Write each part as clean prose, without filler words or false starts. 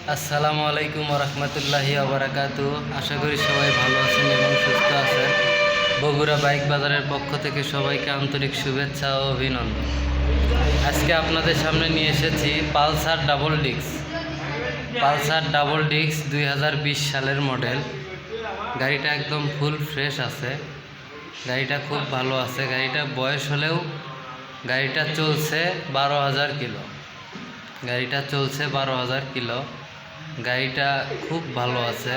আসসালামু আলাইকুম রহমতুল্লাহি ওবারাকাতু। আশা করি সবাই ভালো আছেন এবং সুস্থ আছেন। বগুড়া বাইক বাজারের পক্ষ থেকে সবাইকে আন্তরিক শুভেচ্ছা ও অভিনন্দন। আজকে আপনাদের সামনে নিয়ে এসেছি পালসার ডাবল ডিস্ক 2020 সালের মডেল। গাড়িটা একদম ফুল ফ্রেশ আছে, গাড়িটা খুব ভালো আছে। গাড়িটা বয়স হলেও গাড়িটা চলছে 12,000 কিলো। গাড়িটা খুব ভালো আছে।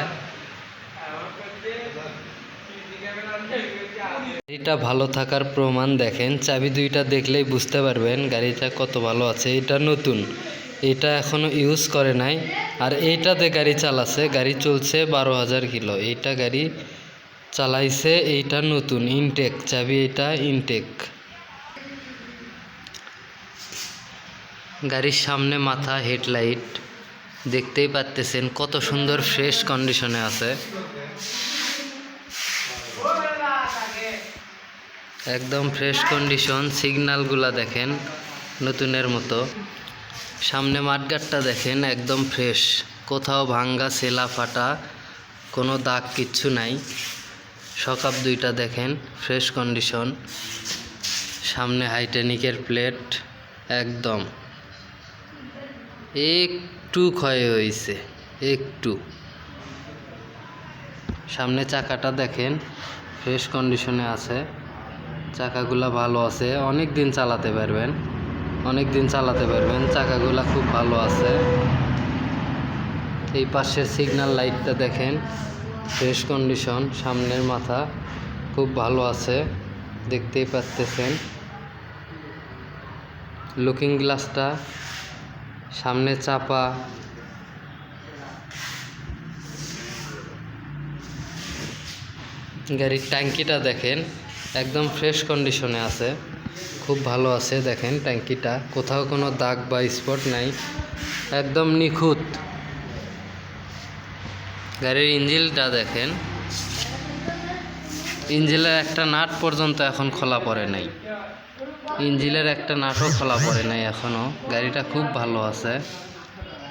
গাড়িটা ভালো থাকার প্রমাণ দেখেন, চাবি দুইটা দেখলেই বুঝতে পারবেন গাড়িটা কত ভালো আছে। এটা নতুন, এটা এখনো ইউজ করে নাই। আর এইটাতে গাড়ি চালাচ্ছে, গাড়ি চলছে 12,000 কিলো। এইটা গাড়ি চালাইছে, এইটা নতুন ইনটেক চাবি, এটা ইনটেক। গাড়ির সামনে মাথা হেডলাইট দেখতেই পাচ্ছেন কত সুন্দর ফ্রেশ কন্ডিশনে আছে, একদম ফ্রেশ কন্ডিশন। সিগন্যালগুলা দেখেন নতুনের মতো। সামনে মাঠগাটটা দেখেন একদম ফ্রেশ, কোথাও ভাঙ্গা সেলা ফাটা কোনো দাগ কিচ্ছু নাই। সকাপ দুইটা দেখেন ফ্রেশ কন্ডিশন। সামনে হাইটেনিকের প্লেট একদম একটু ক্ষয় হয়েছে, একটু। সামনে চাকাটা দেখেন ফ্রেশ কন্ডিশনে আছে, চাকাগুলা ভালো আছে, অনেক দিন চালাতে পারবেন। চাকাগুলা খুব ভালো আছে। এই পাশের সিগন্যাল লাইটটা দেখেন ফ্রেশ কন্ডিশন। সামনের মাথা খুব ভালো আছে, দেখতেই পাচ্ছেন। লুকিং গ্লাসটা সামনে চাপা। গাড়ির ট্যাঙ্কিটা দেখেন একদম ফ্রেশ কন্ডিশনে আছে, খুব ভালো আছে। দেখেন ট্যাঙ্কিটা, কোথাও কোনো দাগ বা স্পট নাই, একদম নিখুঁত। গাড়ির ইঞ্জিনটা দেখেন, ইঞ্জিনের একটা নাট পর্যন্ত এখন খোলা পড়ে নাই, এখনও। গাড়িটা খুব ভালো আছে।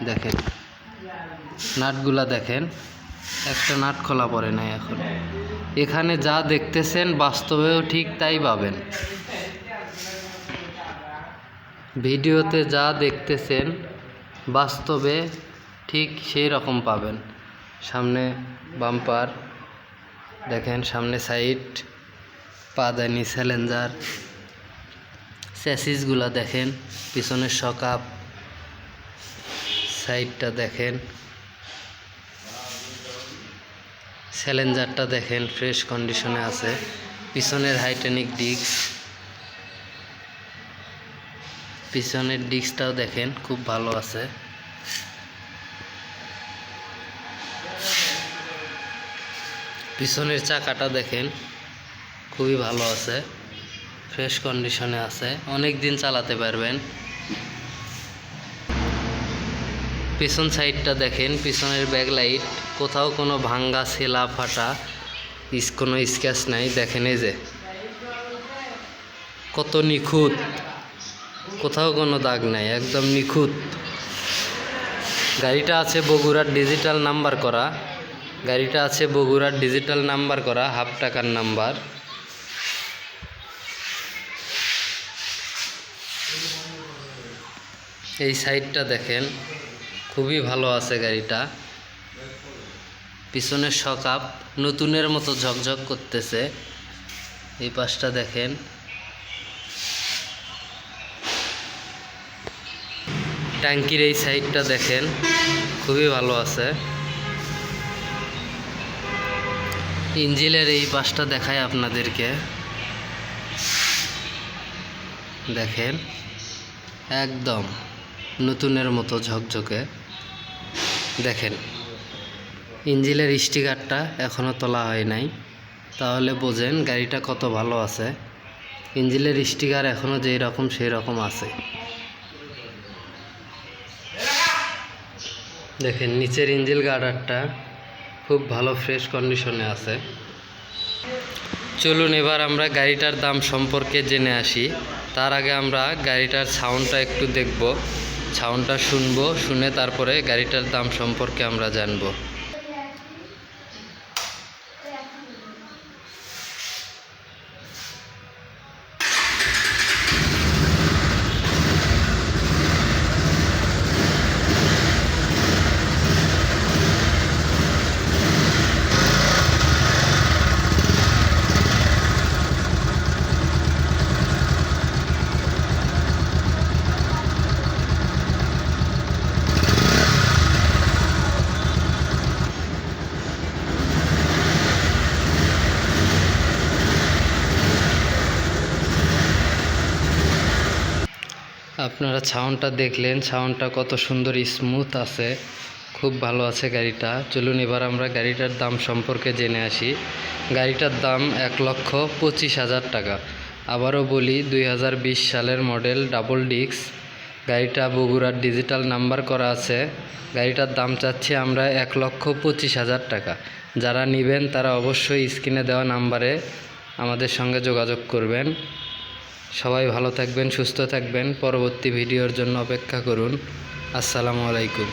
দেখেন নাটগুলা দেখেন, একটা নাট খোলা পড়ে নাই এখন। এখানে যা দেখতেছেন বাস্তবেও ঠিক তাই পাবেন। ভিডিওতে যা দেখতেছেন বাস্তবে ঠিক সেই রকম পাবেন। সামনে বাম্পার দেখেন, সামনে সাইড, পাদানি, স্যালেঞ্জার, চ্যাসিসগুলা দেখেন, পিছনের সকাপ, সাইডটা দেখেন, স্যালেঞ্জারটা দেখেন ফ্রেশ কন্ডিশনে আছে। পিছনের হাইটেনিক ডিস্ক, পিছনের ডিস্কটাও দেখেন খুব ভালো আছে। পিছনের চাকাটা দেখেন খুবই ভালো আছে, ফ্রেশ কন্ডিশনে আছে, অনেক দিন চালাতে পারবেন। পিছন সাইডটা দেখেন, পিছনের ব্যাকলাইট, কোথাও কোনো ভাঙ্গা সেলা ফাটা কোনো স্ক্র্যাচ নাই। দেখেন এই যে কত নিখুঁত, কোথাও কোনো দাগ নাই, একদম নিখুঁত। গাড়িটা আছে বগুড়ার ডিজিটাল নাম্বার করা, হাফ টাকার নাম্বার। এই সাইডটা দেখেন খুবই ভালো আছে গাড়িটা। পিছনের সকাপ নতুনের মতো ঝকঝক করতেছে। এই পাশটা দেখেন, ট্যাঙ্কির এই সাইডটা দেখেন খুবই ভালো আছে। ইঞ্জিনের এই পাশটা দেখায় আপনাদেরকে, দেখেন একদম নতুনের মতো ঝকঝকে। দেখেন ইঞ্জিনের স্টিকারটা এখনও তোলা হয় নাই, তাহলে বোঝেন গাড়িটা কত ভালো আছে। ইঞ্জিনের স্টিকার এখনও যেই রকম সেই রকম আছে। দেখেন নিচের ইঞ্জিন গার্ডারটা খুব ভালো ফ্রেশ কন্ডিশনে আছে। চলুন এবার আমরা গাড়িটার দাম সম্পর্কে জেনে আসি। তার আগে আমরা গাড়িটার সাউন্ডটা একটু দেখব। সাউন্ডটা শুনবো, শুনে তারপরে গাড়িটার দাম সম্পর্কে আমরা জানবো। আপনারা সাউন্ডটা দেখলেন, সাউন্ডটা কত সুন্দর স্মুথ আছে, খুব ভালো আছে গাড়িটা। চলুন এবার আমরা গাড়িটার দাম সম্পর্কে জেনে আসি। গাড়িটার দাম 1,25,000 টাকা। আবারও বলি, 2020 সালের মডেল, ডাবল ডিস্ক গাড়িটা, বগুড়ার ডিজিটাল নাম্বার করা আছে। গাড়িটার দাম চাচ্ছি আমরা 1,25,000 টাকা। যারা নেবেন তারা অবশ্যই স্ক্রিনে দেওয়া নাম্বারে আমাদের সঙ্গে যোগাযোগ করবেন। সবাই ভালো থাকবেন, সুস্থ থাকবেন। পরবর্তী ভিডিওর জন্য অপেক্ষা করুন। আসসালামু আলাইকুম।